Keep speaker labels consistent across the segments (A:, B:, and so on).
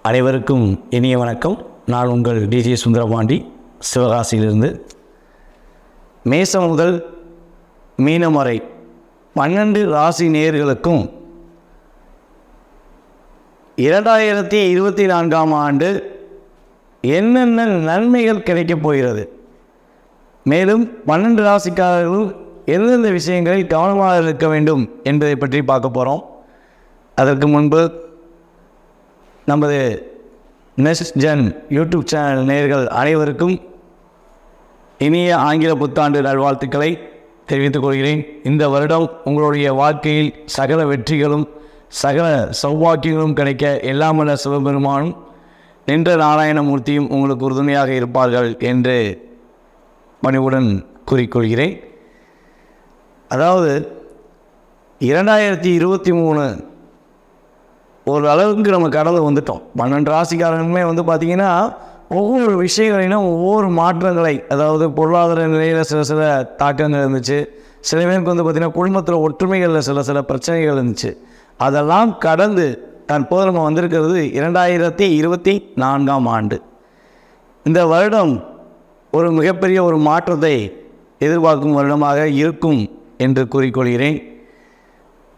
A: அனைவருக்கும் இனிய வணக்கம். நான் உங்கள் டிஜே சுந்தரபாண்டி, சிவகாசியிலிருந்து. மேசம் முதல் மீனம் வரை 12 ராசி நேயர்களுக்கும் 2024ஆம் ஆண்டு என்னென்ன நன்மைகள் கிடைக்கப் போகிறது, மேலும் 12 ராசிக்காரர்களும் எந்தெந்த விஷயங்களில் கவனமாக இருக்க வேண்டும் என்பதை பற்றி பார்க்க போகிறோம். அதற்கு முன்பு நமது நெக்ஸ்ட் ஜென் யூடியூப் சேனல் நேயர்கள் அனைவருக்கும் இனிய ஆங்கில புத்தாண்டு நல்வாழ்த்துக்களை தெரிவித்துக் கொள்கிறேன். இந்த வருடம் உங்களுடைய வாழ்க்கையில் சகல வெற்றிகளும் சகல சௌபாக்கியங்களும் கிடைக்க எல்லாமல்ல சிவபெருமானும் நின்ற நாராயணமூர்த்தியும் உங்களுக்கு உறுதுணையாக இருப்பார்கள் என்று பணிவுடன் கூறிக்கொள்கிறேன். அதாவது 2023 ஒரு அளவுக்கு நம்ம கடந்து வந்துட்டோம். 12 ராசிக்காரங்களுமே பார்த்திங்கன்னா ஒவ்வொரு விஷயங்களிலும் ஒவ்வொரு மாற்றங்களை, அதாவது பொருளாதார நிலையில் சில தாக்கங்கள் இருந்துச்சு. சில பேருக்கு பார்த்திங்கன்னா குடும்பத்தில் ஒற்றுமைகளில் சில பிரச்சனைகள் இருந்துச்சு. அதெல்லாம் கடந்து தற்போது நம்ம வந்திருக்கிறது 2024ஆம் ஆண்டு. இந்த வருடம் ஒரு மிகப்பெரிய ஒரு மாற்றத்தை எதிர்பார்க்கும் வருடமாக இருக்கும் என்று கூறிக்கொள்கிறேன்.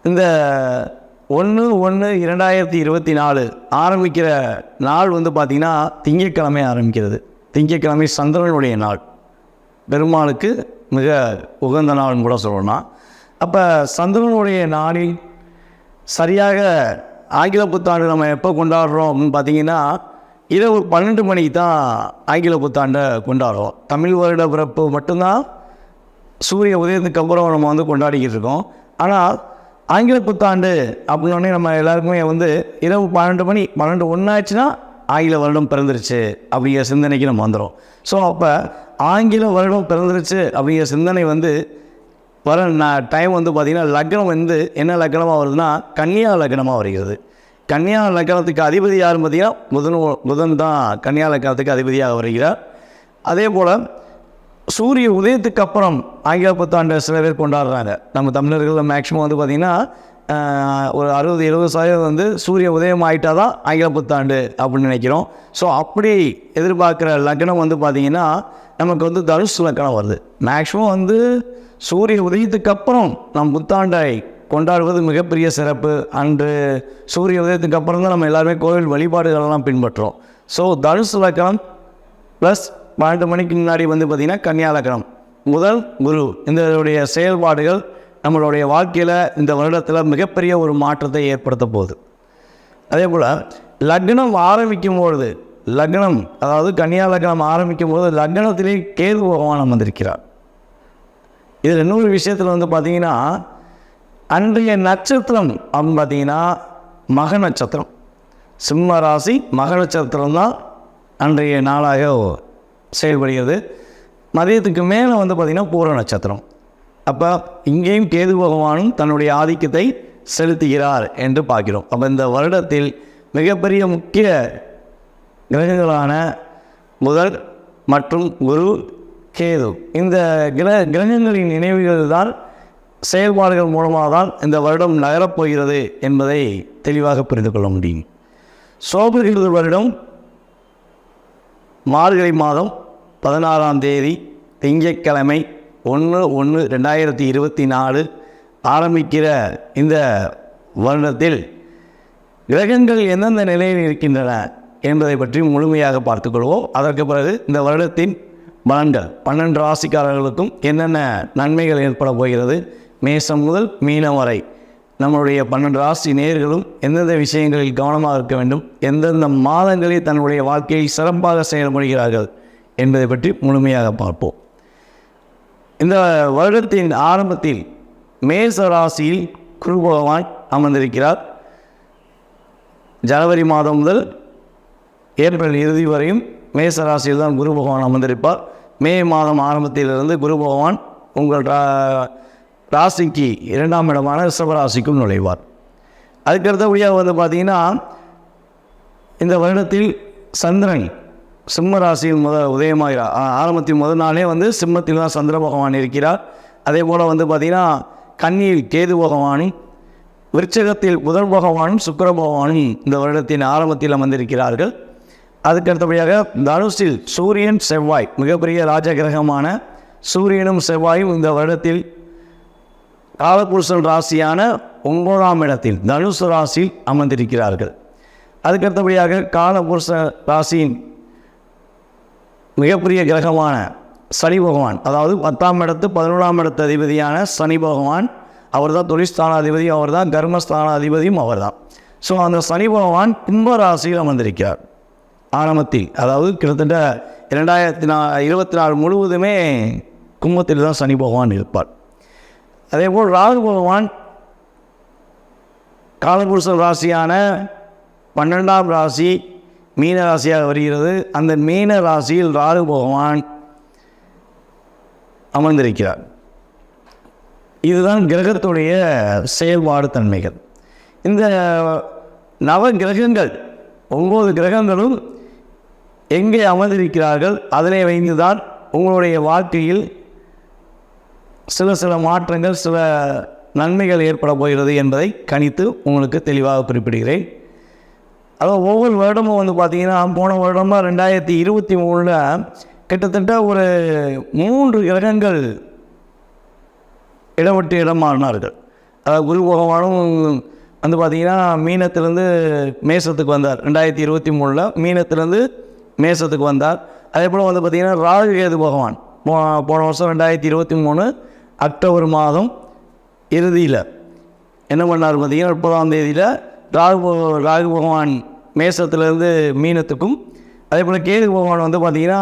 A: இந்த 1/1/2024 ஆரம்பிக்கிற நாள் பார்த்திங்கன்னா திங்கட்கிழமை ஆரம்பிக்கிறது. திங்கட்கிழமை சந்திரனுடைய நாள், பெருமாளுக்கு மிக உகந்த நாள்னு கூட சொல்லலாம். அப்போ சந்திரனுடைய நாளில் சரியாக ஆங்கில புத்தாண்டு நம்ம எப்போ கொண்டாடுறோம் அப்படின்னு பார்த்திங்கன்னா இரவு 12 மணிக்கு தான் ஆங்கில புத்தாண்டை கொண்டாடுறோம். தமிழ் வருட பிறப்பு மட்டும்தான் சூரிய உதயத்துக்கு அப்புறம் நம்ம கொண்டாடிக்கிட்டு இருக்கோம். ஆனால் ஆங்கில புத்தாண்டு அப்படின்னோடனே நம்ம எல்லாருக்குமே இரவு 12 மணி 12 ஆச்சுன்னா ஆங்கில வருடம் பிறந்துருச்சு அப்படிங்கிற சிந்தனைக்கு நம்ம வந்துடும். ஸோ அப்போ ஆங்கில வருடம் பிறந்துருச்சு அப்படிங்கிற சிந்தனை வர டைம் பார்த்திங்கன்னா லக்னம் என்ன லக்னமாக வருதுன்னா கன்னியா லக்னமாக வருகிறது. கன்னியா லக்னத்துக்கு அதிபதி யாரும் பார்த்திங்கன்னா புதன் தான் கன்னியா லக்னத்துக்கு அதிபதியாக வருகிறார். அதே போல் சூரிய உதயத்துக்கு அப்புறம் ஆங்கில புத்தாண்டை சில பேர் கொண்டாடுறாங்க. நம்ம தமிழர்கள் மேக்ஸிமம் பார்த்திங்கன்னா ஒரு 60-70% சூரிய உதயம் ஆகிட்டால் தான் ஆங்கில புத்தாண்டு அப்படின்னு நினைக்கிறோம். ஸோ அப்படி எதிர்பார்க்குற லக்னம் பார்த்திங்கன்னா நமக்கு தனுசு லக்னம் வருது. மேக்ஸிமம் சூரிய உதயத்துக்கு அப்புறம் நம் புத்தாண்டை கொண்டாடுவது மிகப்பெரிய சிறப்பு. அன்று சூரிய உதயத்துக்கு அப்புறம் தான் நம்ம எல்லாருமே கோவில் வழிபாடுகளெல்லாம் பின்பற்றுறோம். ஸோ தனுசு லக்னம் ப்ளஸ் 12 மணிக்கு முன்னாடி பார்த்திங்கன்னா கன்னியா லக்னம், முதல் குரு, இதனுடைய செயல்பாடுகள் நம்மளுடைய வாழ்க்கையில் இந்த வருடத்தில் மிகப்பெரிய ஒரு மாற்றத்தை ஏற்படுத்த போகுது. அதே போல் லக்னம் ஆரம்பிக்கும் பொழுது லக்னம், அதாவது கன்னியா லக்னம் ஆரம்பிக்கும் போது லக்னத்திலே கேது பகவான் வந்திருக்கிறார். இதில் இன்னொரு விஷயத்தில் பார்த்திங்கன்னா அன்றைய நட்சத்திரம் அப்படின்னு பார்த்திங்கன்னா மக நட்சத்திரம். சிம்ம ராசி மக நட்சத்திரம் தான் அன்றைய நாளாக செயல்படுகிறது. மதியத்துக்கு மேலே பார்த்திங்கன்னா பூர நட்சத்திரம். அப்போ இங்கேயும் கேது பகவானும் தன்னுடைய ஆதிக்கத்தை செலுத்துகிறார் என்று பார்க்கிறோம். அப்போ இந்த வருடத்தில் மிகப்பெரிய முக்கிய கிரகங்களான புதன் மற்றும் குரு, கேது, இந்த கிரகங்களின் நினைவுகள் தான் செயல்பாடுகள் மூலமாக தான் இந்த வருடம் நகரப்போகிறது என்பதை தெளிவாக புரிந்து கொள்ள முடியும். சோபகிருது வருடம் மார்கழி மாதம் 16ஆம் தேதி திங்கட்கிழமை 1/1/2024 ஆரம்பிக்கிற இந்த வருடத்தில் கிரகங்கள் எந்தெந்த நிலையில் இருக்கின்றன என்பதை பற்றி முழுமையாக பார்த்துக்கொள்வோம். அதற்கு பிறகு இந்த வருடத்தின் பலன்கள் 12 ராசிக்காரர்களுக்கும் என்னென்ன நன்மைகள் ஏற்பட போகிறது, மேசம் முதல் மீனம் வரை நம்மளுடைய 12 ராசி நேயர்களும் எந்தெந்த விஷயங்களில் கவனமாக இருக்க வேண்டும், எந்தெந்த மாதங்களில் தன்னுடைய வாழ்க்கையை சிறப்பாக செயல்படுகிறார்கள் என்பதை பற்றி முழுமையாக பார்ப்போம். இந்த வருடத்தின் ஆரம்பத்தில் மேச ராசியில் குரு பகவான் அமர்ந்திருக்கிறார். ஜனவரி மாதம் முதல் ஏப்ரல் இறுதி வரையும் மேச ராசியில் தான் குரு பகவான் அமர்ந்திருப்பார். மே மாதம் ஆரம்பத்திலிருந்து குரு பகவான் உங்கள் ராசிக்கு 2ஆம் இடமான ரிஷபராசிக்கும் நுழைவார். அதுக்கடுத்தபடியாக பார்த்திங்கன்னா இந்த வருடத்தில் சந்திரன் சிம்ம ராசியில் உதயமாகிறார். ஆரம்பத்தின் முதல் நாளே சிம்மத்தில் தான் சந்திர பகவான் இருக்கிறார். அதே போல் பார்த்திங்கன்னா கன்னியில் கேது பகவானும் விருச்சகத்தில் புதன் பகவானும் சுக்கிர பகவானும் இந்த வருடத்தின் ஆரம்பத்தில் அமர்ந்திருக்கிறார்கள். அதுக்கடுத்தபடியாக தனுசில் சூரியன் செவ்வாய், மிகப்பெரிய ராஜ கிரகமான சூரியனும் செவ்வாயும் இந்த வருடத்தில் காலபுருஷன் ராசியான 9ஆம் இடத்தில் தனுசு ராசியில் அமர்ந்திருக்கிறார்கள். அதுக்கடுத்தபடியாக காலபுருஷ ராசியின் மிகப்பெரிய கிரகமான சனி பகவான், அதாவது 10ஆம் இடத்து 11ஆம் இடத்து அதிபதியான சனி பகவான், அவர் தான் தொழிற்ஸ்தானாதிபதி, அவர் தான் கர்மஸ்தானாதிபதியும் அவர் தான். ஸோ அந்த சனி பகவான் கும்ப ராசியில் அமர்ந்திருக்கிறார் ஆரம்பத்தில். அதாவது கிட்டத்தட்ட 2024 முழுவதுமே கும்பத்தில் தான் சனி பகவான் இருப்பார். அதேபோல் ராகு பகவான் காலபுருஷ ராசியான 12ஆம் ராசி மீன ராசியாக வருகிறது. அந்த மீன ராசியில் ராகு பகவான் அமர்ந்திருக்கிறார். இதுதான் கிரகத்துடைய செயல்பாடு தன்மைகள். இந்த நவ கிரகங்கள் 9 கிரகங்களும் எங்கே அமர்ந்திருக்கிறார்கள், அதனை வைத்துதான் உங்களுடைய வாழ்க்கையில் சில மாற்றங்கள், சில நன்மைகள் ஏற்பட போகிறது என்பதை கணித்து உங்களுக்கு தெளிவாக குறிப்பிடுகிறேன். அதாவது ஒவ்வொரு வருடமும் பார்த்திங்கன்னா, போன வருடமாக 2023 கிட்டத்தட்ட ஒரு 3 கிரகங்கள் இடவிட்டு இடம் மாறினார்கள். அதாவது குரு பகவானும் பார்த்திங்கன்னா மீனத்திலேருந்து மேசத்துக்கு வந்தார். 2023 மீனத்திலேருந்து மேசத்துக்கு வந்தார். அதே போல் பார்த்திங்கன்னா ராகு கேது பகவான் போன வருஷம் 2023 அக்டோபர் மாதம் இறுதியில் என்ன பண்ணார் பார்த்திங்கன்னா 30ஆம் தேதியில் ராகு பகவான் மேசத்திலேருந்து மீனத்துக்கும், அதே போல் கேது பகவான் பார்த்திங்கன்னா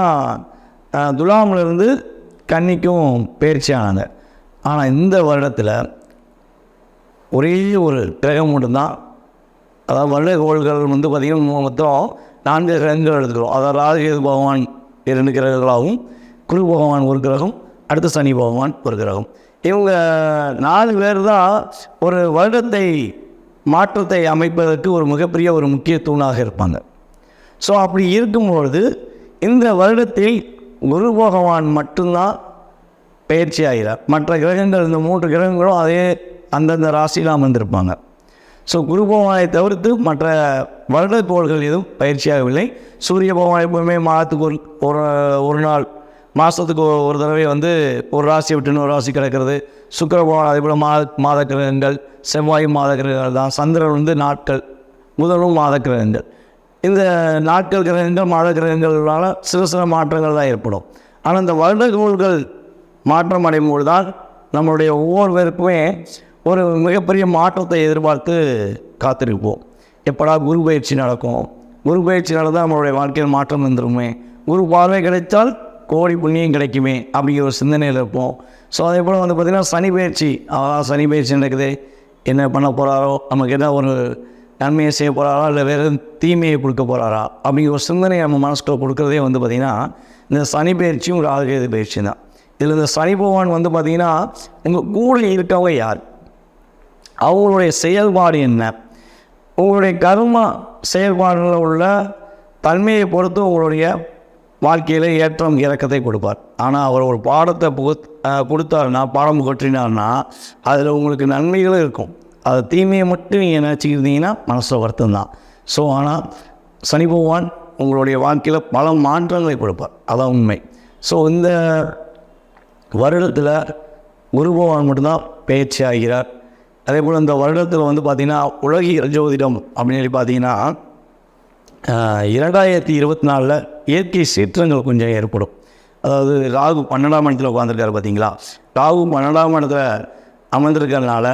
A: துலாமிலிருந்து கன்னிக்கும் பயிற்சியானாங்க. ஆனால் இந்த வருடத்தில் ஒரே ஒரு கிரகம் மட்டும்தான், அதாவது வருட கோள்கள் பார்த்திங்கன்னா மொத்தம் 4 கிரகங்கள் எடுத்துக்கிறோம். அதாவது ராகு கேது பகவான் 2 கிரகங்களாகவும், குரு பகவான் ஒரு கிரகம், அடுத்து சனி பகவான் ஒரு கிரகம். இவங்க 4 பேர் தான் ஒரு வருடத்தை மாற்றத்தை அமைப்பதற்கு ஒரு மிகப்பெரிய ஒரு முக்கிய தூணாக இருப்பாங்க. ஸோ அப்படி இருக்கும்பொழுது இந்த வருடத்தில் குரு பகவான் மட்டும்தான் பயிற்சி ஆகிறார். மற்ற கிரகங்கள், இந்த 3 கிரகங்களும் அதே அந்தந்த ராசியில் அமர்ந்திருப்பாங்க. ஸோ குரு பகவானை தவிர்த்து மற்ற வருட கோள்கள் எதுவும் பயிற்சியாகவில்லை. சூரிய பகவான் எப்பவுமே மாதத்துக்கு ஒரு நாள், மாதத்துக்கு ஒரு தடவை ஒரு ராசியை விட்டு இன்னொரு ராசி கிடக்கிறது. சுக்கிர பகவான் அதே போல் மாத கிரகங்கள், செவ்வாய் மாத கிரகங்கள் தான். சந்திரன் நாட்கள், புதனும் மாத கிரகங்கள். இந்த நாட்கள் கிரகங்கள் மாத கிரகங்களால் சில மாற்றங்கள் தான் ஏற்படும். ஆனால் இந்த வருட கோள்கள் மாற்றம் அடையும்போது தான் நம்மளுடைய ஒவ்வொருவருக்குமே ஒரு மிகப்பெரிய மாற்றத்தை எதிர்பார்த்து காத்திருப்போம். எப்படா குரு பயிற்சி நடக்கும், குரு பயிற்சி நடந்தால் நம்மளுடைய வாழ்க்கையில் மாற்றம் வந்துடுமே, குரு பார்வை கிடைத்தால் கோடி புண்ணியம் கிடைக்குமே அப்படிங்கிற ஒரு சிந்தனையில் இருப்போம். ஸோ அதே போல் பார்த்திங்கன்னா சனி பயிற்சி நடக்குது, என்ன பண்ண போகிறாரோ, நமக்கு என்ன ஒரு நன்மையை செய்ய போகிறாரா, இல்லை வேறு தீமையை கொடுக்க போகிறாரா அப்படிங்கிற ஒரு சிந்தனையை நம்ம மனசுக்குள்ள கொடுக்குறதே பார்த்திங்கன்னா இந்த சனி பயிற்சியும் ராகு கேது பயிற்சி தான். இதில் இந்த சனி பகவான் பார்த்திங்கன்னா உங்கள் கூட இருக்கவங்க யார், அவங்களுடைய செயல்பாடு என்ன, உங்களுடைய கர்மா செயல்பாடுகளில் உள்ள தன்மையை பொறுத்து உங்களுடைய வாழ்க்கையில் ஏற்றம் இறக்கத்தை கொடுப்பார். ஆனால் அவர் ஒரு பாடத்தை கொடுத்தாருன்னா, பாடம் புகற்றினார்னா அதில் உங்களுக்கு நன்மைகளும் இருக்கும். அது தீமையை மட்டும் நீங்கள் நினச்சிக்கிட்டீங்கன்னா மனசில் வருத்தம் தான். ஸோ ஆனால் சனி பகவான் உங்களுடைய வாழ்க்கையில் பல மாற்றங்களை கொடுப்பார், அதான் உண்மை. ஸோ இந்த வருடத்தில் குரு பகவான் மட்டும்தான் பயிற்சி ஆகிறார். அதே போல் இந்த வருடத்தில் பார்த்திங்கன்னா உலகியல் ஜோதிடம் அப்படின்னு பார்த்தீங்கன்னா 2024 இயற்கை சீற்றங்கள் கொஞ்சம் ஏற்படும். அதாவது ராகு 12ஆம் இடத்துல உட்காந்துருக்காரு பார்த்தீங்களா, ராகு 12ஆம் இடத்துல அமர்ந்திருக்கிறதுனால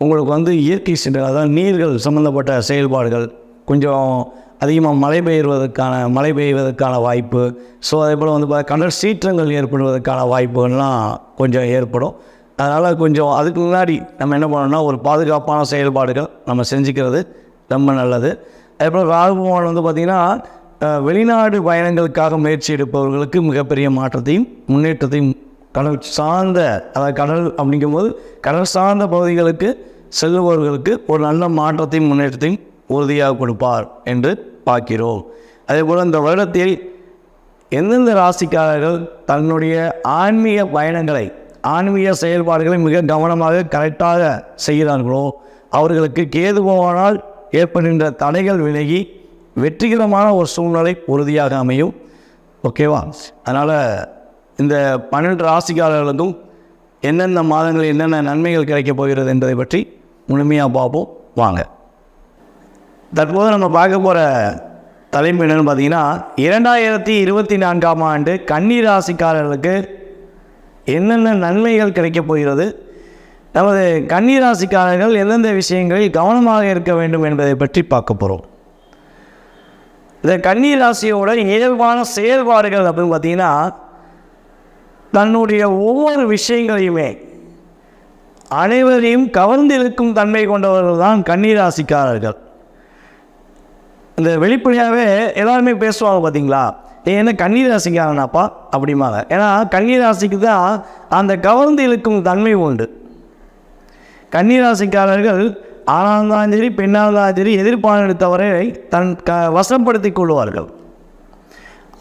A: உங்களுக்கு இயற்கை சீற்றங்கள், அதாவது நீர்கள் சம்மந்தப்பட்ட செயல்பாடுகள் கொஞ்சம் அதிகமாக மழை பெய்வதற்கான வாய்ப்பு. ஸோ அதே போல் கடல் சீற்றங்கள் ஏற்படுவதற்கான வாய்ப்புகள்லாம் கொஞ்சம் ஏற்படும். அதனால் கொஞ்சம் அதுக்கு முன்னாடி நம்ம என்ன பண்ணணும்னா ஒரு பாதுகாப்பான செயல்பாடுகள் நம்ம செஞ்சுக்கிறது ரொம்ப நல்லது. அதே போல் ராகு பகவான் பார்த்திங்கன்னா வெளிநாடு பயணங்களுக்காக முயற்சி எடுப்பவர்களுக்கு மிகப்பெரிய மாற்றத்தையும் முன்னேற்றத்தையும், கடல் சார்ந்த, அதாவது கடல் அப்படிங்கும்போது கடல் சார்ந்த பகுதிகளுக்கு செல்லுபவர்களுக்கு ஒரு நல்ல மாற்றத்தையும் முன்னேற்றத்தையும் உறுதியாக கொடுப்பார் என்று பார்க்கிறோம். அதே போல் இந்த வருடத்தில் எந்தெந்த ராசிக்காரர்கள் தன்னுடைய ஆன்மீக பயணங்களை, ஆன்மீக செயல்பாடுகளை மிக கவனமாக கரெக்டாக செய்கிறார்களோ அவர்களுக்கு கேது பகவானால் ஏற்படுகின்ற தடைகள் விலகி வெற்றிகரமான ஒரு சூழ்நிலை உறுதியாக அமையும். ஓகேவா? அதனால் இந்த 12 ராசிக்காரர்களுக்கும் எந்தெந்த மாதங்கள் என்னென்ன நன்மைகள் கிடைக்கப் போகிறது என்பதை பற்றி முழுமையாக பார்ப்போம் வாங்க. தற்போது நம்ம பார்க்க போகிற தலைப்பு என்னென்னு பார்த்தீங்கன்னா, 2024ஆம் ஆண்டு கன்னி ராசிக்காரர்களுக்கு என்னென்ன நன்மைகள் கிடைக்கப் போகிறது, நமது கன்னி ராசிக்காரர்கள் எந்தெந்த விஷயங்களில் கவனமாக இருக்க வேண்டும் என்பதை பற்றி பார்க்க போகிறோம். இந்த கன்னி ராசியோட இயல்பான செயல்பாடுகள் அப்படின்னு பார்த்தீங்கன்னா, தன்னுடைய ஒவ்வொரு விஷயங்களையுமே அனைவரையும் கவர்ந்திருக்கும் தன்மை கொண்டவர்கள் தான் கன்னி ராசிக்காரர்கள். இந்த வெளிப்படையாகவே எல்லாருமே பேசுவாங்க பார்த்தீங்களா, நீ என்ன கன்னி ராசிக்காரனாப்பா அப்படிம்பாங்க. ஏன்னா கன்னி ராசிக்கு தான் அந்த கவர்ந்து இழுக்கும் தன்மை உண்டு. கன்னி ராசிக்காரர்கள் ஆணாக இருந்தாலும் சரி பெண்ணாக இருந்தாலும் சரி எதிர்பார்த்தவரை தன் வசப்படுத்தி கொள்வார்கள்.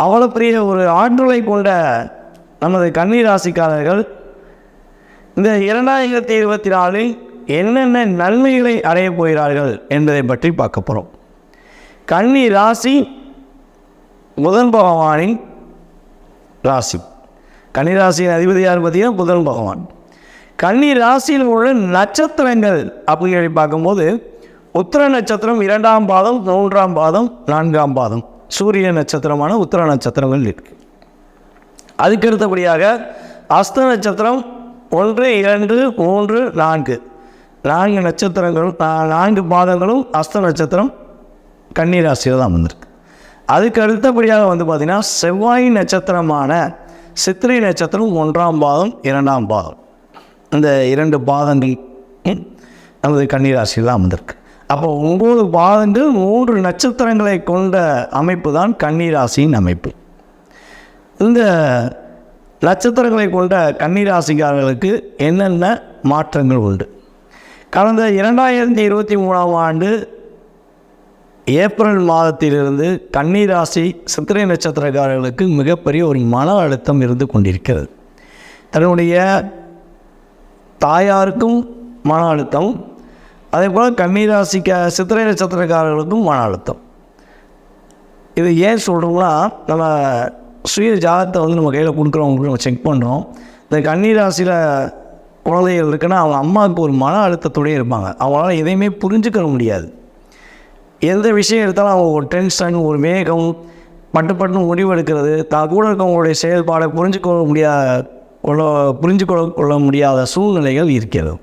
A: அவ்வளோ பெரிய ஒரு ஆற்றலை கொண்ட நமது கன்னி ராசிக்காரர்கள் இந்த 2024 என்னென்ன நன்மைகளை அடையப் போகிறார்கள் என்பதை பற்றி பார்க்க போகிறோம். கன்னி ராசி புதன் பகவானின் ராசி. கன்னி ராசியின் அதிபதி யார் பார்த்தீங்கன்னா புதன் பகவான். கன்னி ராசியில் உள்ள நட்சத்திரங்கள் அப்படின்னு பார்க்கும்போது உத்திர நட்சத்திரம் 2ஆம் பாதம், 3ஆம் பாதம், 4ஆம் பாதம் சூரிய நட்சத்திரமான உத்திர நட்சத்திரங்கள் இருக்குது. அதுக்கு அடுத்தபடியாக அஸ்த நட்சத்திரம் 1, 2, 3, 4 4 நட்சத்திரங்களும் 4 பாதங்களும் அஸ்த நட்சத்திரம் கன்னி ராசியில் தான் வந்திருக்கு. அதுக்கு அடுத்தபடியாக வந்து பார்த்திங்கன்னா செவ்வாய் நட்சத்திரமான சித்திரை நட்சத்திரம் 1ஆம் பாதம், 2ஆம் பாதம் இந்த 2 பாதங்கள் நமது கன்னி ராசியில் தான் வந்திருக்கு. அப்போ 9 பாதங்கள் 3 நட்சத்திரங்களை கொண்ட அமைப்பு தான் கன்னி ராசியின் அமைப்பு. இந்த நட்சத்திரங்களை கொண்ட கன்னி ராசிக்காரர்களுக்கு என்னென்ன மாற்றங்கள் உண்டு? கடந்த 2023ஆம் ஆண்டு ஏப்ரல் மாதத்திலிருந்து கன்னி ராசி சித்திரை நட்சத்திரக்காரர்களுக்கு மிகப்பெரிய ஒரு மன அழுத்தம் இருந்து கொண்டிருக்கிறது. தன்னுடைய தாயாருக்கும் மன அழுத்தம், அதே போல் கன்னி ராசிக்கு சித்திரை நட்சத்திரக்காரர்களுக்கும் மன அழுத்தம். இது ஏன் சொல்கிறோம்னா, நம்ம சுய ஜாதகத்தை வந்து நம்ம கையில் கொடுக்குறவங்களுக்கு நம்ம செக் பண்ணுறோம். இந்த கன்னி ராசியில் குழந்தைகள் இருக்குன்னா அவங்க அம்மாவுக்கு ஒரு மன அழுத்தத்தோடய இருப்பாங்க. அவங்களால எதையுமே புரிஞ்சுக்க முடியாது. எந்த விஷயம் எடுத்தாலும் அவங்க ஒரு டென்ஷன், ஒரு வேகம், பட்டு முடிவெடுக்கிறது, தான் கூட இருக்கவங்களுடைய செயல்பாடை புரிஞ்சு கொள்ள முடியாத சூழ்நிலைகள் இருக்கிறது.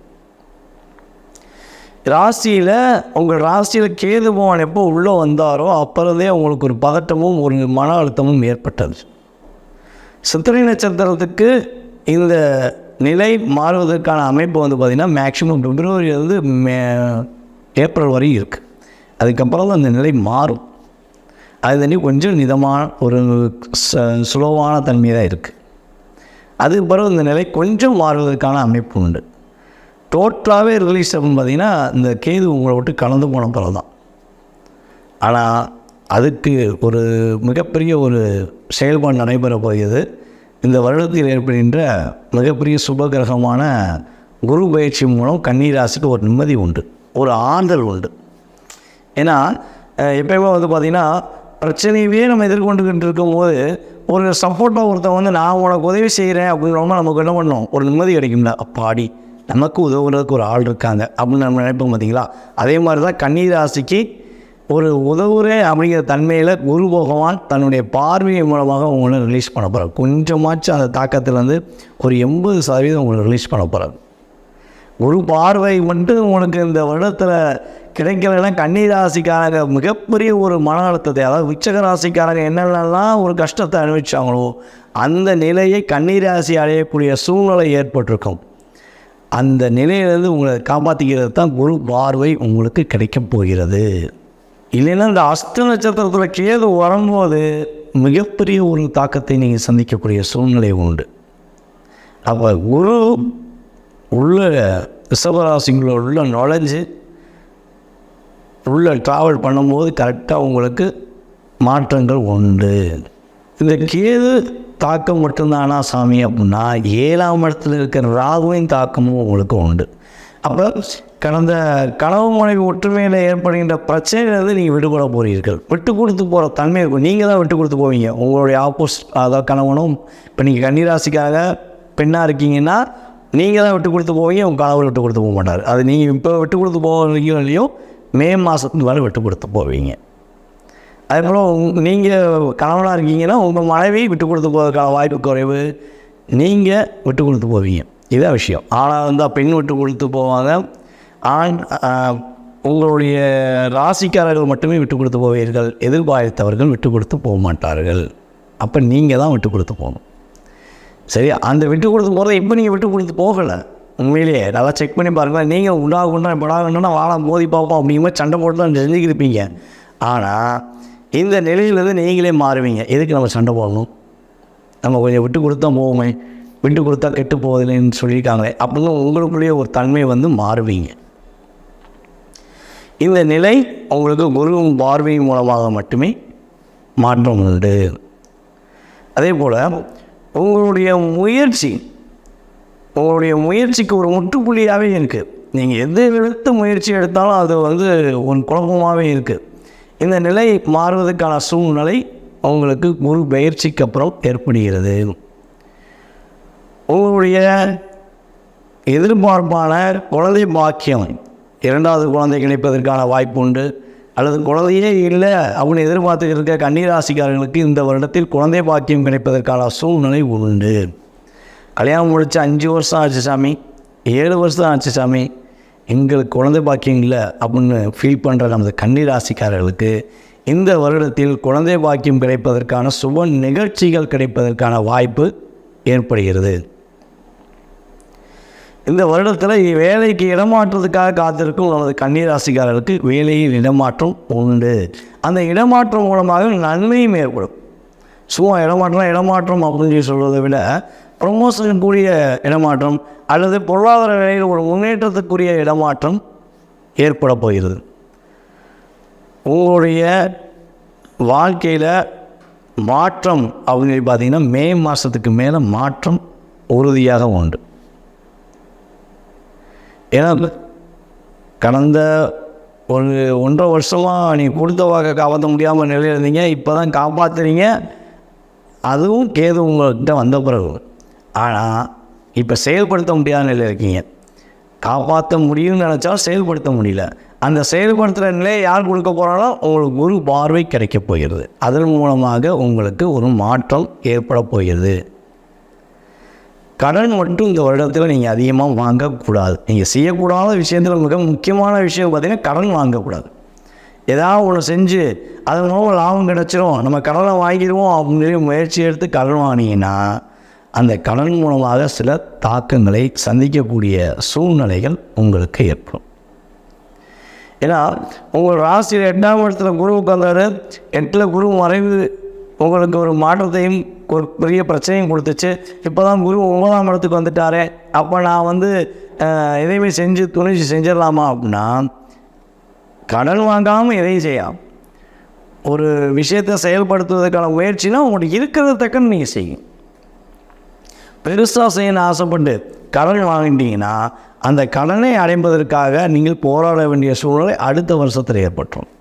A: ராசியில் உங்கள் ராசியில் கேது பகவான் எப்போ உள்ளே வந்தாரோ அப்போதே அவங்களுக்கு ஒரு பதட்டமும் ஒரு மன அழுத்தமும் ஏற்பட்டது. சித்திரை நட்சத்திரத்துக்கு இந்த நிலை மாறுவதற்கான அமைப்பு வந்து பார்த்திங்கன்னா மேக்சிமம் பிப்ரவரியிலிருந்து ஏப்ரல் வரையும் இருக்குது. அதுக்கப்புறம் தான் அந்த நிலை மாறும். அது தண்ணி கொஞ்சம் நிதமான ஒரு சுலபமான தன்மை தான் இருக்குது. அதுக்கு பிறகு இந்த நிலை கொஞ்சம் மாறுவதற்கான அமைப்பு உண்டு. டோட்டலாகவே ரிலீஸ் அப்படின்னு பார்த்திங்கன்னா இந்த கேது உங்களை விட்டு கலந்து போன பிறகு தான். ஆனால் அதுக்கு ஒரு மிகப்பெரிய ஒரு செயல்பாடு நடைபெற போகிறது. இந்த வருடத்தில் ஏற்படுகின்ற மிகப்பெரிய சுபகிரகமான குரு பயிற்சி மூலம் கன்னி ராசிக்கு ஒரு நிம்மதி உண்டு, ஒரு ஆறுதல் உண்டு. ஏன்னா எப்போயுமே வந்து பார்த்திங்கன்னா பிரச்சனையவே நம்ம எதிர்கொண்டுக்கிட்டு இருக்கும்போது ஒரு சப்போர்ட்டாக ஒருத்தன் வந்து நான் உனக்கு உதவி செய்கிறேன் அப்படின்றவங்க நமக்கு என்ன பண்ணோம், ஒரு நிம்மதி கிடைக்கும்ல. அப்பாடி நமக்கு உதவுறதுக்கு ஒரு ஆள் இருக்காங்க அப்படின்னு நம்ம நினைப்போம் பார்த்தீங்களா. அதே மாதிரி தான் கன்னி ராசிக்கு ஒரு உதவுறேன் அப்படிங்கிற தன்மையில் குரு பகவான் தன்னுடைய பார்வையை மூலமாக உங்களை ரிலீஸ் பண்ண போகிறார். கொஞ்சமாச்சும் அந்த தாக்கத்துலேருந்து ஒரு 80% உங்களை ரிலீஸ் பண்ண போகிறார். குரு பார்வை மட்டும் உனக்கு இந்த வருடத்தில் கிடைக்கலன்னா கன்னி ராசிக்காரங்க மிகப்பெரிய ஒரு மன அழுத்தத்தை, அதாவது விச்சக ராசிக்காரங்க என்னென்னலாம் ஒரு கஷ்டத்தை அனுபவிச்சாங்களோ அந்த நிலையை கன்னி ராசி அடையக்கூடிய சூழ்நிலை ஏற்பட்டிருக்கும். அந்த நிலையிலேருந்து உங்களை காப்பாற்றிக்கிறது தான் குரு பார்வை உங்களுக்கு கிடைக்கப் போகிறது. இல்லைன்னா இந்த அஸ்த நட்சத்திரத்தில் கேது வரும்போது மிகப்பெரிய ஒரு தாக்கத்தை நீங்கள் சந்திக்கக்கூடிய சூழ்நிலை உண்டு. அப்போ குரு உள்ள ரிஷபராசிக்குள்ள உள்ள நுழைஞ்சு உள்ள ட்ராவல் பண்ணும்போது கரெக்டாக உங்களுக்கு மாற்றங்கள் உண்டு. இந்த கேது தாக்கம் மட்டும்தானா சாமி அப்படின்னா 7ஆம் இடத்துல இருக்கிற ராகுவின் தாக்கமும் உங்களுக்கு உண்டு. அப்போ கடந்த கனவு மனைவி ஒற்றுமையில் ஏற்படுகின்ற பிரச்சனையிலேருந்து நீங்கள் விட்டு போகிறீர்கள். விட்டு கொடுத்து போகிற தன்மை இருக்கும். நீங்கள் தான் விட்டு கொடுத்து போவீங்க. உங்களுடைய ஆப்போசிட் அதாவது கணவனும், இப்போ நீங்கள் கன்னிராசிக்காக பெண்ணாக இருக்கீங்கன்னா நீங்கள் தான் விட்டு கொடுத்து போவீங்க, உங்கள் கணவர் விட்டு கொடுத்து போக மாட்டார். அது நீங்கள் இப்போ விட்டு கொடுத்து போகிறீங்களோ இல்லையோ மே மாதத்துக்கு மேலே விட்டு கொடுத்து போவீங்க. அதுபோல் நீங்கள் கணவனாக இருக்கீங்கன்னா உங்கள் மனைவி விட்டு கொடுத்து போவதற்கான வாய்ப்பு குறைவு, நீங்கள் விட்டு கொடுத்து போவீங்க. இதான் விஷயம். ஆனால் இருந்தால் பெண் விட்டு கொடுத்து போவாங்க. உங்களுடைய ராசிக்காரர்கள் மட்டுமே விட்டு கொடுத்து போவீர்கள். எதிர்பார்த்தவர்கள் விட்டு கொடுத்து போக மாட்டார்கள். அப்போ நீங்கள் தான் விட்டு கொடுத்து போகணும். சரி, அந்த விட்டு கொடுத்து போகிறத இப்போ நீங்கள் விட்டு கொடுத்து போகலை. உண்மையிலேயே நல்லா செக் பண்ணி பாருங்கள். நீங்கள் படாகணுன்னா வாழ மோதி பார்ப்போம் அப்படிங்கிற சண்டை போட்டு தான் செஞ்சுக்கிருப்பீங்க. ஆனால் இந்த நிலையிலேருந்து நீங்களே மாறுவீங்க. எதுக்கு நம்ம சண்டை போடணும், நம்ம கொஞ்சம் விட்டு கொடுத்தா போவோமே, விட்டு கொடுத்தா கெட்டு போவதில்லைன்னு சொல்லியிருக்காங்களே அப்படின்னு உங்களுக்குள்ளேயே ஒரு தன்மை மாறுவீங்க. இந்த நிலை உங்களுக்கு குருவும் பார்வையின் மூலமாக மட்டுமே மாற்றம் உண்டு. அதே போல் உங்களுடைய முயற்சிக்கு ஒரு முற்றுப்புள்ளியாகவே இருக்குது. நீங்கள் எது எடுத்து முயற்சி எடுத்தாலும் அது ஒரு குழப்பமாகவே இருக்குது. இந்த நிலை மாறுவதற்கான சூழ்நிலை உங்களுக்கு குரு பயிற்சிக்கு அப்புறம் ஏற்படுகிறது. உங்களுடைய எதிர்பார்ப்பான குழந்தை பாக்கியம், இரண்டாவது குழந்தை கிடைப்பதற்கான வாய்ப்பு உண்டு. அல்லது குழந்தையே இல்லை அப்படின்னு எதிர்பார்த்து இருக்க கன்னிராசிக்காரர்களுக்கு இந்த வருடத்தில் குழந்தை பாக்கியம் கிடைப்பதற்கான சூழ்நிலை உண்டு. கல்யாணம் முடித்து 5 வருஷம் ஆச்சு சாமி, 7 வருஷம் ஆச்சு சாமி, எங்களுக்கு குழந்தை பாக்கியம் இல்லை அப்படின்னு ஃபீல் பண்ணுற நமது கன்னிராசிக்காரர்களுக்கு இந்த வருடத்தில் குழந்தை பாக்கியம் கிடைப்பதற்கான சுப நிகழ்ச்சிகள் கிடைப்பதற்கான வாய்ப்பு ஏற்படுகிறது. இந்த வருடத்தில் வேலைக்கு இடமாற்றத்துக்காக காத்திருக்கும் நமது கன்னிராசிக்காரர்களுக்கு வேலையில் இடமாற்றம் உண்டு. அந்த இடமாற்றம் மூலமாக நன்மையும் ஏற்படும். சும்மா இடமாற்றம் அப்படின்னு சொல்வதை விட ப்ரொமோஷனுக்குரிய இடமாற்றம் அல்லது பொருளாதார நிலையில் ஒரு முன்னேற்றத்துக்குரிய இடமாற்றம் ஏற்பட போகிறது. உங்களுடைய வாழ்க்கையில் மாற்றம் அப்படின்னு பார்த்திங்கன்னா மே மாதத்துக்கு மேலே மாற்றம் உறுதியாக உண்டு. ஏன்னா கடந்த 1.5 வருஷமாக நீ கொடுத்த வாக்கை காப்பாற்ற முடியாமல் நிலையில் இருந்தீங்க, இப்போ தான் காப்பாற்றுறீங்க. அதுவும் கேது உங்கள்கிட்ட வந்த பிறகு. ஆனால் இப்போ செயல்படுத்த முடியாத நிலையில் இருக்கீங்க. காப்பாற்ற முடியும்னு நினச்சாலும் செயல்படுத்த முடியல. அந்த செயல்படுத்துகிற நிலையை யார் கொடுக்க போகிறாலும் உங்களுக்கு குரு பார்வை கிடைக்கப் போகிறது. அதன் மூலமாக உங்களுக்கு ஒரு மாற்றம் ஏற்பட போகிறது. கடன் மட்டும் இந்த வருடத்தில் நீங்கள் அதிகமாக வாங்கக்கூடாது. நீங்கள் செய்யக்கூடாத விஷயத்தில் மிக முக்கியமான விஷயம் பார்த்திங்கன்னா கடன் வாங்கக்கூடாது. ஏதாவது ஒன்று செஞ்சு அது மூலம் லாபம் கிடச்சிரும், நம்ம கடனை வாங்கிடுவோம் அப்படின்னு முயற்சி எடுத்து கடன் வாங்கினீங்கன்னா அந்த கடன் மூலமாக சில தாக்கங்களை சந்திக்கக்கூடிய சூழ்நிலைகள் உங்களுக்கு ஏற்படும். ஏன்னா உங்கள் ராசியில் 8ஆம் இடத்துல குரு உட்கார்ந்தாரு. 8ல் குரு மறைவு உங்களுக்கு ஒரு மாற்றத்தையும் ஒரு பெரிய பிரச்சனையும் கொடுத்துச்சு. இப்போ தான் குரு 9ஆம் இடத்துக்கு வந்துட்டாரே, அப்போ நான் எதையுமே துணிச்சு செஞ்சிடலாமா அப்படின்னா கடன் வாங்காமல் எதையும் செய்யலாம். ஒரு விஷயத்தை செயல்படுத்துவதற்கான முயற்சினா உங்களுக்கு இருக்கிறத தக்கன்னு நீங்கள் செய்யும். பெருசாக செய்யணும்னு ஆசைப்பட்டு கடன் வாங்கிட்டீங்கன்னா அந்த கடனை அடைப்பதற்காக நீங்கள் போராட வேண்டிய சூழ்நிலை அடுத்த வருஷத்தில் ஏற்பட்டுரும்.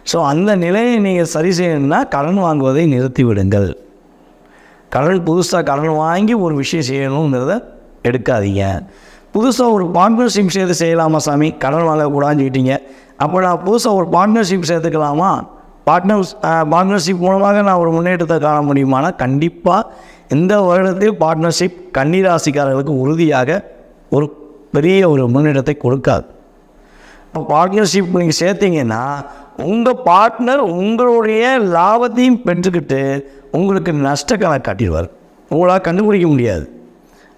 A: ஸோ அந்த நிலையை நீங்கள் சரி செய்யணும்னா கடன் வாங்குவதை நிறுத்திவிடுங்கள். புதுசாக கடன் வாங்கி ஒரு விஷயம் செய்யணுங்கிறத எடுக்காதீங்க. புதுசாக ஒரு பார்ட்னர்ஷிப் சேர்த்து செய்யலாமா சாமி, கடன் வாங்கக்கூடாதுன்னு சொல்லிட்டீங்க. அப்போ நான் புதுசாக ஒரு பார்ட்னர்ஷிப் சேர்த்துக்கலாமா, பார்ட்னர்ஷிப் மூலமாக நான் ஒரு முன்னேற்றத்தை காண முடியுமானா கண்டிப்பாக இந்த வருடத்தில் பார்ட்னர்ஷிப் கன்னிராசிக்காரர்களுக்கு உறுதியாக ஒரு பெரிய ஒரு முன்னேற்றத்தை கொடுக்காது. இப்போ பார்ட்னர்ஷிப் நீங்கள் சேர்த்திங்கன்னா உங்கள் பார்ட்னர் உங்களுடைய லாபத்தையும் பெற்றுக்கிட்டு உங்களுக்கு நஷ்ட கணக்கு காட்டிடுவார். உங்களால் கண்டுபிடிக்க முடியாது.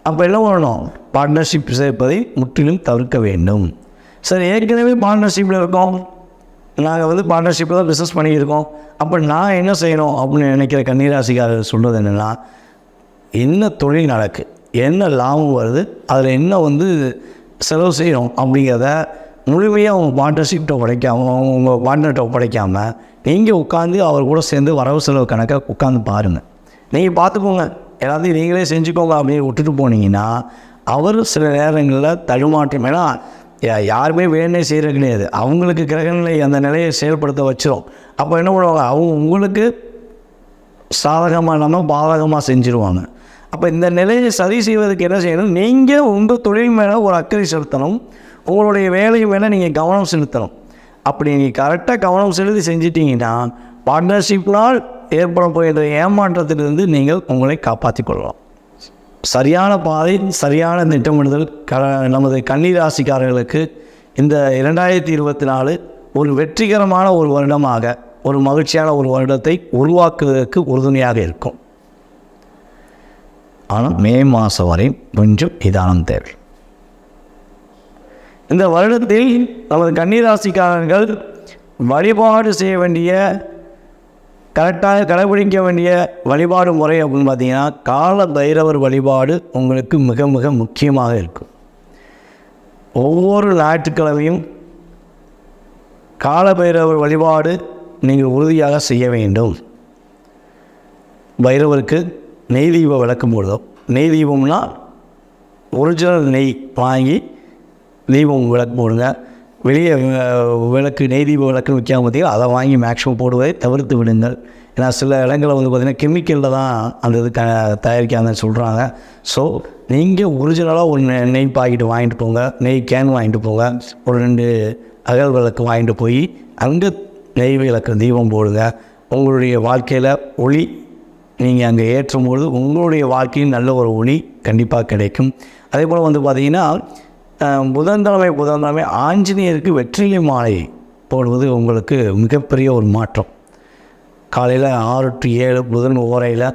A: அப்போ என்ன பண்ணணும், பார்ட்னர்ஷிப் சேர்ப்பதை முற்றிலும் தவிர்க்க வேண்டும். சரி, ஏற்கனவே பார்ட்னர்ஷிப்பில் இருக்கோம், நாங்கள் பார்ட்னர்ஷிப்பில் தான் பிஸ்னஸ் பண்ணியிருக்கோம், அப்போ நான் என்ன செய்யணும் அப்படின்னு நினைக்கிற கன்னிராசிக்காரர் சொல்கிறது என்னென்னா, என்ன தொழில் நடக்கு, என்ன லாபம் வருது, அதில் என்ன செலவு செய்யணும் அப்படிங்கிறத முழுமையாக உங்கள் பார்ட்னர்ஷிப்கிட்ட உங்கள் பார்ட்னர்கிட்ட ஒப்படைக்காமல் நீங்கள் உட்காந்து அவர் கூட சேர்ந்து வரவு செலவு கணக்காக உட்காந்து பாருங்கள். நீங்கள் பார்த்துக்கோங்க, எல்லாத்தையும் நீங்களே செஞ்சுக்கோங்க அப்படின்னு விட்டுட்டு போனீங்கன்னா அவர் சில நேரங்களில் தடுமாற்றம். ஏன்னா யாருமே வேணே செய்கிறது கிடையாது. அவங்களுக்கு கிரகநிலை அந்த நிலையை செயல்படுத்த வச்சிரும். அப்போ என்ன பண்ணுவாங்க, அவங்க உங்களுக்கு சாதகமாக இல்லாமல் பாதகமாக செஞ்சுருவாங்க. அப்போ இந்த நிலையை சரி செய்வதற்கு என்ன செய்யணும், நீங்கள் உங்கள் தொழில் மேலே ஒரு அக்கறை செலுத்தணும், உங்களுடைய வேலை மேலே நீங்கள் கவனம் செலுத்தணும். அப்படி நீங்கள் கரெக்டாக கவனம் செலுத்தி செஞ்சிட்டிங்கன்னா பார்ட்னர்ஷிப்னால் ஏற்பட போகின்ற ஏமாற்றத்திலிருந்து நீங்கள் உங்களை காப்பாற்றி கொள்ளலாம். சரியான பாதை, சரியான திட்டமிடுதல் நமது கன்னி ராசிக்காரர்களுக்கு இந்த 2024 ஒரு வெற்றிகரமான ஒரு வருடமாக, ஒரு மகிழ்ச்சியான ஒரு வருடத்தை உருவாக்குவதற்கு உறுதுணையாக இருக்கும். ஆனால் மே மாதம் வரை கொஞ்சம் நிதானம் தேவை. இந்த வருடத்தில் நமது கன்னிராசிக்காரர்கள் வழிபாடு செய்ய வேண்டிய, கரெக்டாக கடைபிடிக்க வேண்டிய வழிபாடு முறை அப்படின்னு பார்த்தீங்கன்னா, கால பைரவர் வழிபாடு உங்களுக்கு மிக மிக முக்கியமாக இருக்கும். ஒவ்வொரு ஞாயிற்றுக்கிழமையும் கால பைரவர் வழிபாடு நீங்கள் உறுதியாக செய்ய வேண்டும். பைரவருக்கு நெய் தீபம் விளக்கும் பொழுதும், நெய் தீபம்னா ஒரிஜினல் நெய் வாங்கி தீபம் விளக்கு போடுங்க. வெளியே விளக்கு, நெய் தீப விளக்குன்னு விற்காம பார்த்தீங்கன்னா அதை வாங்கி மேக்ஸிமம் போடுவதை தவிர்த்து விடுங்கள். ஏன்னா சில இடங்களில் வந்து பார்த்திங்கன்னா கெமிக்கலில் தான் அந்த இது தயாரிக்காதுன்னு சொல்கிறாங்க. ஸோ நீங்கள் ஒரிஜினலாக ஒரு நெய் பாக்கெட்டு வாங்கிட்டு போங்க, நெய் கேன் வாங்கிட்டு போங்க, ஒரு 2 அகல் விளக்கு வாங்கிட்டு போய் அங்கே நெய் விளக்கு தீபம் போடுங்க. உங்களுடைய வாழ்க்கையில் ஒளி நீங்கள் அங்கே ஏற்றும்பொழுது உங்களுடைய வாழ்க்கையில் நல்ல ஒரு ஒளி கண்டிப்பாக கிடைக்கும். அதே போல் வந்து பார்த்திங்கன்னா புதன்கிழமை ஆஞ்சநேயருக்கு வெற்றிலை மாலை போடுவது உங்களுக்கு மிகப்பெரிய ஒரு மாற்றம். காலையில் 6 to 7 புதன் ஓரையில்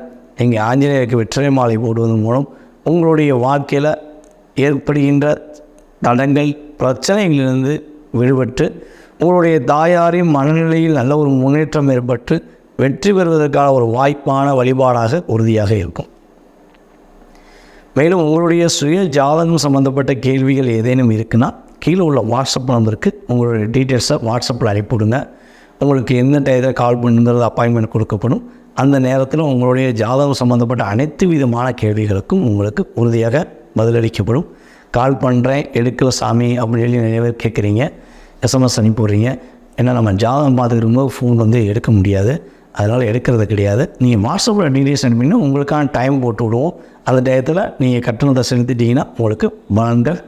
A: நீங்கள் ஆஞ்சநேயருக்கு வெற்றிலை மாலை போடுவதன் மூலம் உங்களுடைய வாழ்க்கையில் ஏற்படுகின்ற தடங்கள், பிரச்சனைகளிலிருந்து விடுபட்டு உங்களுடைய தாயாரின் மனநிலையில் நல்ல ஒரு முன்னேற்றம் ஏற்பட்டு வெற்றி பெறுவதற்கான ஒரு வாய்ப்பான வழிபாடாக உறுதியாக இருக்கும். மேலும் உங்களுடைய சுய ஜாதகம் சம்மந்தப்பட்ட கேள்விகள் ஏதேனும் இருக்குன்னா கீழே உள்ள வாட்ஸ்அப் நம்பருக்கு உங்களுடைய டீட்டெயில்ஸை வாட்ஸ்அப்பில் அனுப்பிவிடுங்க. உங்களுக்கு எந்த டயத்தில் கால் பண்ணுங்கிறது அப்பாயின்மெண்ட் கொடுக்கப்படும். அந்த நேரத்தில் உங்களுடைய ஜாதகம் சம்மந்தப்பட்ட அனைத்து விதமான கேள்விகளுக்கும் உங்களுக்கு உறுதியாக பதிலளிக்கப்படும். கால் பண்ணுறேன் எடுக்கல சாமி அப்படின்னு சொல்லி நிறைய பேர் கேட்குறீங்க, எஸ்எம்எஸ் அனுப்பிவிட்றீங்க. ஏன்னா நம்ம ஜாதகம் பார்த்துக்கிட்டு ஃபோன் வந்து எடுக்க முடியாது, அதனால் எடுக்கிறது கிடையாது. நீங்கள் வாட்ஸ்அப்பில் டீட்டெயில்ஸ் அனுப்பிங்கன்னா உங்களுக்கான டைம் போட்டு விடுவோம். அந்த டயத்தில் நீங்கள் கட்டணத்தை செலுத்திட்டீங்கன்னா உங்களுக்கு பலன்கள்,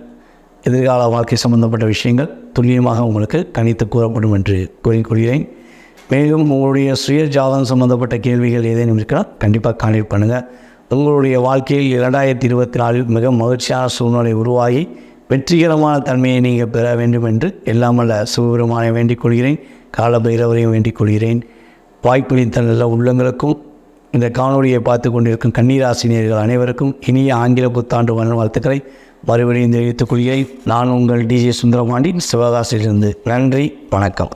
A: எதிர்கால வாழ்க்கை சம்பந்தப்பட்ட விஷயங்கள் துல்லியமாக உங்களுக்கு கணித்து கூறப்படும் என்று கூறிக்கொள்கிறேன். மேலும் உங்களுடைய சுய ஜாதகம் சம்பந்தப்பட்ட கேள்விகள் ஏதேனும் இருக்கலாம் கண்டிப்பாக கான்டெக்ட் பண்ணுங்கள். உங்களுடைய வாழ்க்கையில் 2024 மிக மகிழ்ச்சியான சூழ்நிலை உருவாகி வெற்றிகரமான தன்மையை நீங்கள் பெற வேண்டும் என்று எல்லாமல்ல சிவபெருமானை வேண்டிக் கொள்கிறேன். கால பைரவரையும் வேண்டிக் கொள்கிறேன். வாய்ப்பளித்த நல்ல உள்ளங்களுக்கும் இந்த காணொலியை பார்த்து கொண்டிருக்கும் கன்னிராசினியர்கள் அனைவருக்கும் இனிய ஆங்கில புத்தாண்டு வாழ்த்துக்களை மறுபடியும் தெரிவித்துக் கொள்கிறேன். நான் உங்கள் DJ சுந்தரபாண்டி, சிவகாசியிலிருந்து. நன்றி, வணக்கம்.